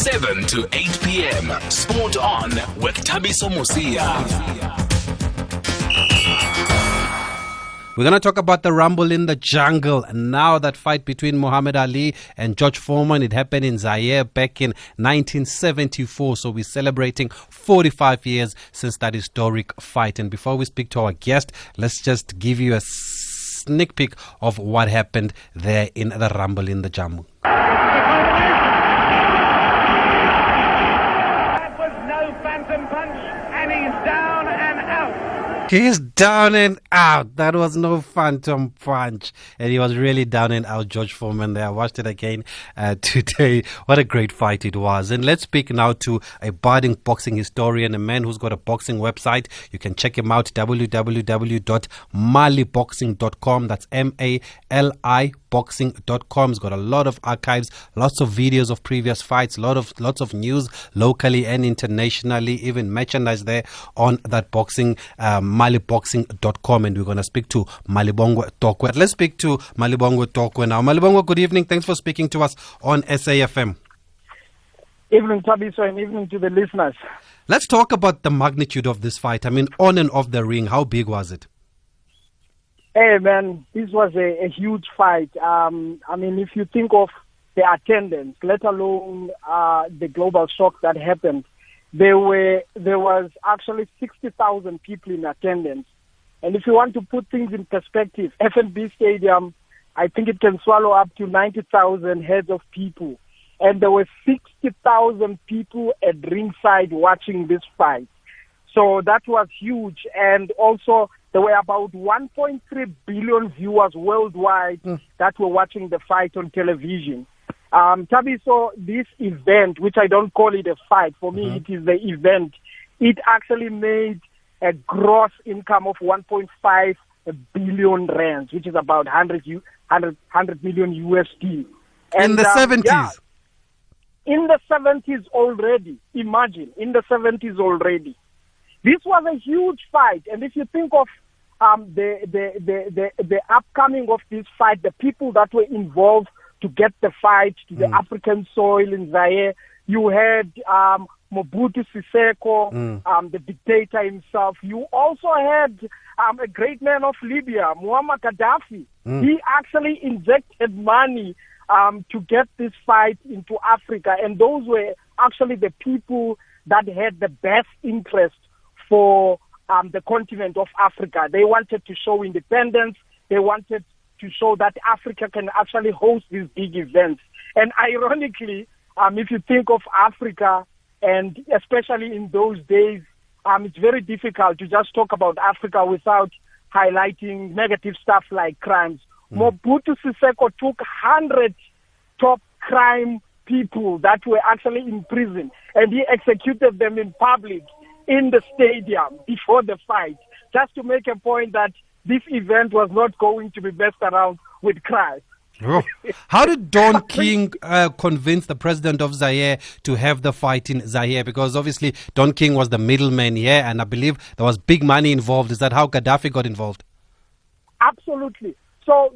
7 to 8 p.m. Sport On with Thabiso Mosia. We're going to talk about the rumble in the jungle. Now that fight between Muhammad Ali and George Foreman, it happened in Zaire back in 1974. So we're celebrating 45 years since that historic fight. And before we speak to our guest, let's just give you a sneak peek of what happened there in the rumble in the jungle. That was no phantom punch, and he's down and out. He's down and out. That was no phantom punch. And he was really down and out, George Foreman there. I watched it again today. What a great fight it was. And let's speak now to a budding boxing historian, a man who's got a boxing website. You can check him out, www.maliboxing.com. That's MALI boxing.com. He's got a lot of archives, lots of videos of previous fights, lots of news locally and internationally, even merchandise there on that boxing maliboxing.com. And we're going to speak to Malibongo Tokwe. Let's speak to Malibongo Tokwe now. Malibongo, good evening. Thanks for speaking to us on SAFM. Evening, Thabiso, and evening to the listeners. Let's talk about the magnitude of this fight. I mean, on and off the ring, how big was it? Hey, man, this was a huge fight. I mean, if you think of the attendance, let alone the global shock that happened, there was actually 60,000 people in attendance. And if you want to put things in perspective, FNB Stadium, I think it can swallow up to 90,000 heads of people. And there were 60,000 people at ringside watching this fight. So that was huge. And also, there were about 1.3 billion viewers worldwide that were watching the fight on television. Thabiso, this event, which I don't call it a fight, for me it is the event, it actually made a gross income of 1.5 billion rands, which is about 100 million USD. And, in the 70s? Yeah, in the 70s already. Imagine, in the 70s already. This was a huge fight, and if you think of the upcoming of this fight, the people that were involved to get the fight to the African soil in Zaire, you had Mobutu Siseko, the dictator himself. You also had a great man of Libya, Muammar Gaddafi. He actually injected money to get this fight into Africa, and those were actually the people that had the best interest for the continent of Africa. They wanted to show independence. They wanted to show that Africa can actually host these big events. And ironically, if you think of Africa, and especially in those days, it's very difficult to just talk about Africa without highlighting negative stuff like crimes. Mobutu Siseko took 100 top crime people that were actually in prison, and he executed them in public in the stadium before the fight, just to make a point that this event was not going to be messed around with crime. Oh. How did Don King convince the president of Zaire to have the fight in Zaire? Because obviously Don King was the middleman here, and I believe there was big money involved. Is that how Gaddafi got involved? Absolutely. So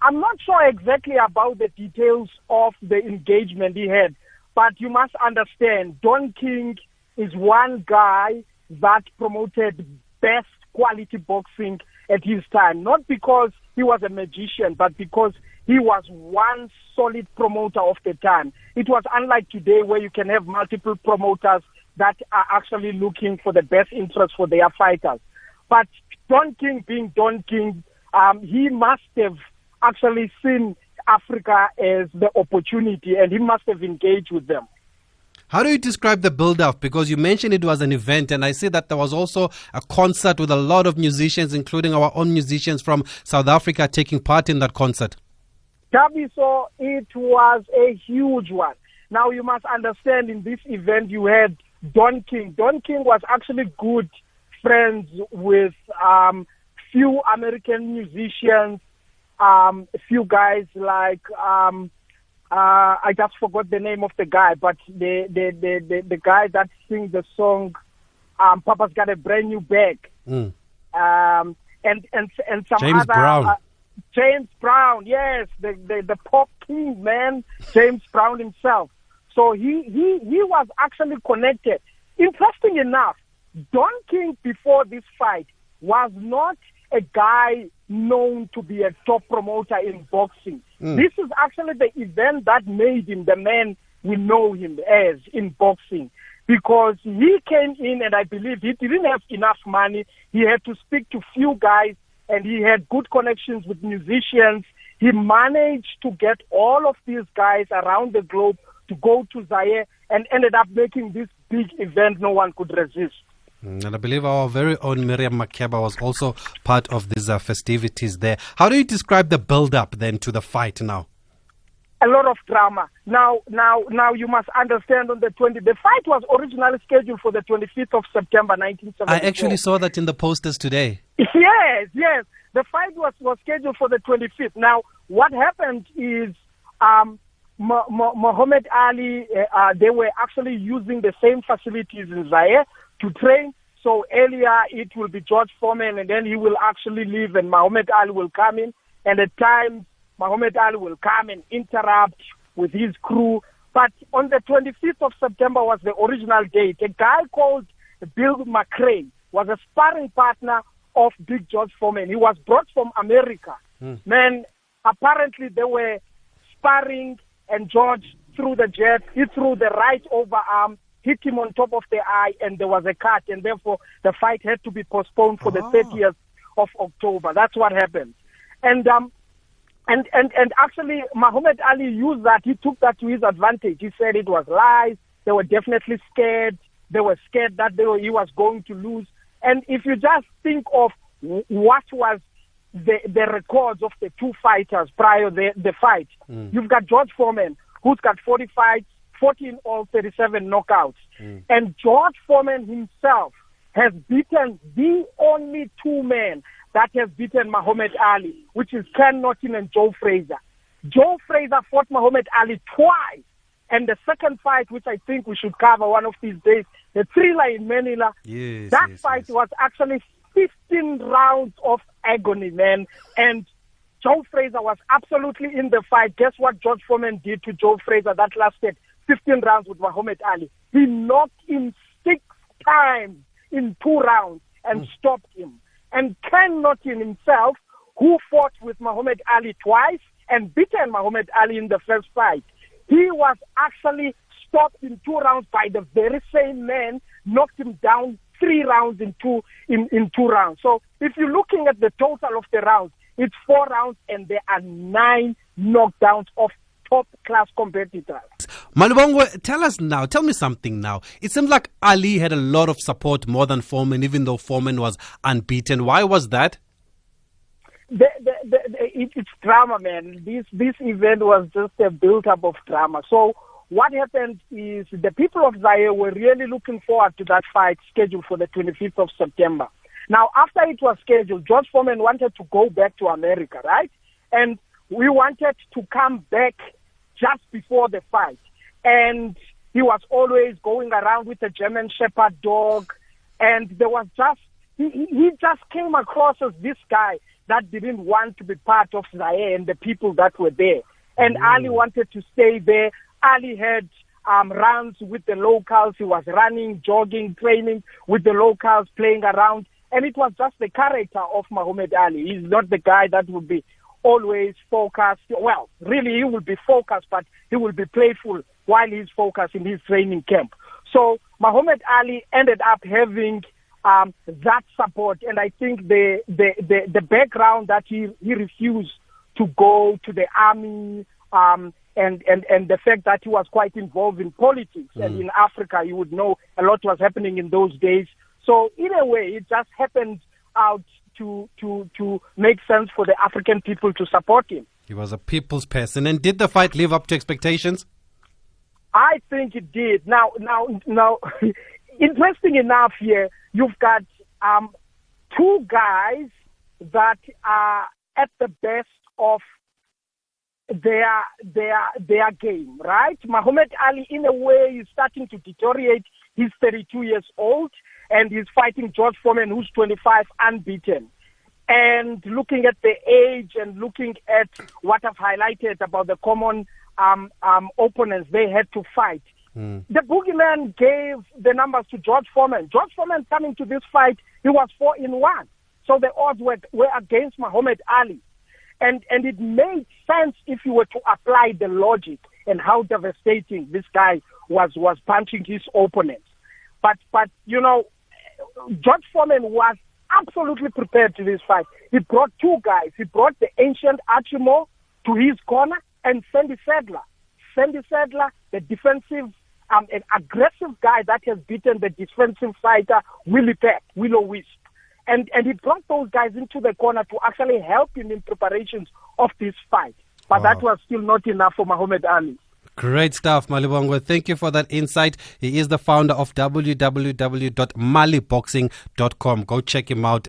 I'm not sure exactly about the details of the engagement he had, but you must understand, Don King is one guy that promoted best quality boxing at his time, not because he was a magician, but because he was one solid promoter of the time. It was unlike today, where you can have multiple promoters that are actually looking for the best interest for their fighters. But Don King, being Don King, he must have actually seen Africa as the opportunity, and he must have engaged with them. How do you describe the build-up? Because you mentioned it was an event, and I see that there was also a concert with a lot of musicians, including our own musicians from South Africa, taking part in that concert. Thabiso, it was a huge one. Now, you must understand, in this event, you had Don King. Don King was actually good friends with few American musicians, a few guys like... I just forgot the name of the guy, but the guy that sings the song "Papa's Got a Brand New Bag," and some James other Brown. James Brown, yes, the pop king, man, James Brown himself. So he was actually connected. Interesting enough, Don King before this fight was not a guy known to be a top promoter in boxing. This is actually the event that made him the man we know him as in boxing, because he came in and I believe he didn't have enough money. He had to speak to few guys and he had good connections with musicians. He managed to get all of these guys around the globe to go to Zaire and ended up making this big event no one could resist. And I believe our very own Miriam Makeba was also part of these festivities there. How do you describe the build-up then to the fight now? A lot of drama. Now you must understand the fight was originally scheduled for the 25th of September 1974. I actually saw that in the posters today. Yes. The fight was scheduled for the 25th. Now, what happened is Muhammad Ali, they were actually using the same facilities in Zaire to train. So earlier it will be George Foreman and then he will actually leave and Muhammad Ali will come in. And at times Muhammad Ali will come and interrupt with his crew. But on the 25th of September was the original date. A guy called Bill McRae was a sparring partner of Big George Foreman. He was brought from America. Man, apparently they were sparring and George threw the jab. He threw the right overarm, hit him on top of the eye, and there was a cut. And therefore, the fight had to be postponed for the 30th of October. That's what happened. And actually, Muhammad Ali used that. He took that to his advantage. He said it was lies. They were definitely scared. They were scared that he was going to lose. And if you just think of what was the records of the two fighters prior the fight, you've got George Foreman, who's got 40 fights, 14 all 37 knockouts. And George Foreman himself has beaten the only two men that has beaten Muhammad Ali, which is Ken Norton and Joe Frazier. Joe Frazier fought Muhammad Ali twice. And the second fight, which I think we should cover one of these days, the Thriller in Manila, that fight was actually 15 rounds of agony, man. And Joe Frazier was absolutely in the fight. Guess what George Foreman did to Joe Frazier that lasted 15 rounds with Muhammad Ali? He knocked him 6 times in 2 rounds and stopped him. And Ken Norton himself, who fought with Muhammad Ali twice and beaten Muhammad Ali in the first fight, he was actually stopped in 2 rounds by the very same man, knocked him down 3 rounds in two rounds. So if you're looking at the total of the rounds, it's 4 rounds and there are 9 knockdowns of top-class competitors. Malibongwe, tell me something now. It seems like Ali had a lot of support more than Foreman, even though Foreman was unbeaten. Why was that? It's drama, man. This event was just a build-up of drama. So what happened is the people of Zaire were really looking forward to that fight scheduled for the 25th of September. Now, after it was scheduled, George Foreman wanted to go back to America, right? And we wanted to come back just before the fight. And he was always going around with a German Shepherd dog. And there was he just came across as this guy that didn't want to be part of Zaire and the people that were there. And Ali wanted to stay there. Ali had runs with the locals. He was running, jogging, training with the locals, playing around. And it was just the character of Muhammad Ali. He's not the guy that would be always focused. Well, really, he will be focused, but he will be playful while he's focused in his training camp. So Muhammad Ali ended up having that support, and I think the background that he refused to go to the army, and the fact that he was quite involved in politics, and in Africa, you would know a lot was happening in those days. So in a way, it just happened out to make sense for the African people to support him. He was a people's person. And did the fight live up to expectations? I think it did. Now, interesting enough here, you've got 2 guys that are at the best of their game, right? Muhammad Ali, in a way, is starting to deteriorate. He's 32 years old, and he's fighting George Foreman, who's 25, unbeaten. And looking at the age and looking at what I've highlighted about the common opponents they had to fight. The boogeyman gave the numbers to George Foreman. George Foreman coming to this fight, he was 4-1. So the odds were against Muhammad Ali. And it made sense if you were to apply the logic and how devastating this guy was punching his opponents. But you know, George Foreman was absolutely prepared to this fight. He brought two guys. He brought the ancient Archimo to his corner and Sandy Sadler. Sandy Sadler, the defensive, an aggressive guy that has beaten the defensive fighter Willow Wisp. And he brought those guys into the corner to actually help him in preparations of this fight. But that was still not enough for Muhammad Ali. Great stuff, Malibongwe. Thank you for that insight. He is the founder of www.maliboxing.com. Go check him out.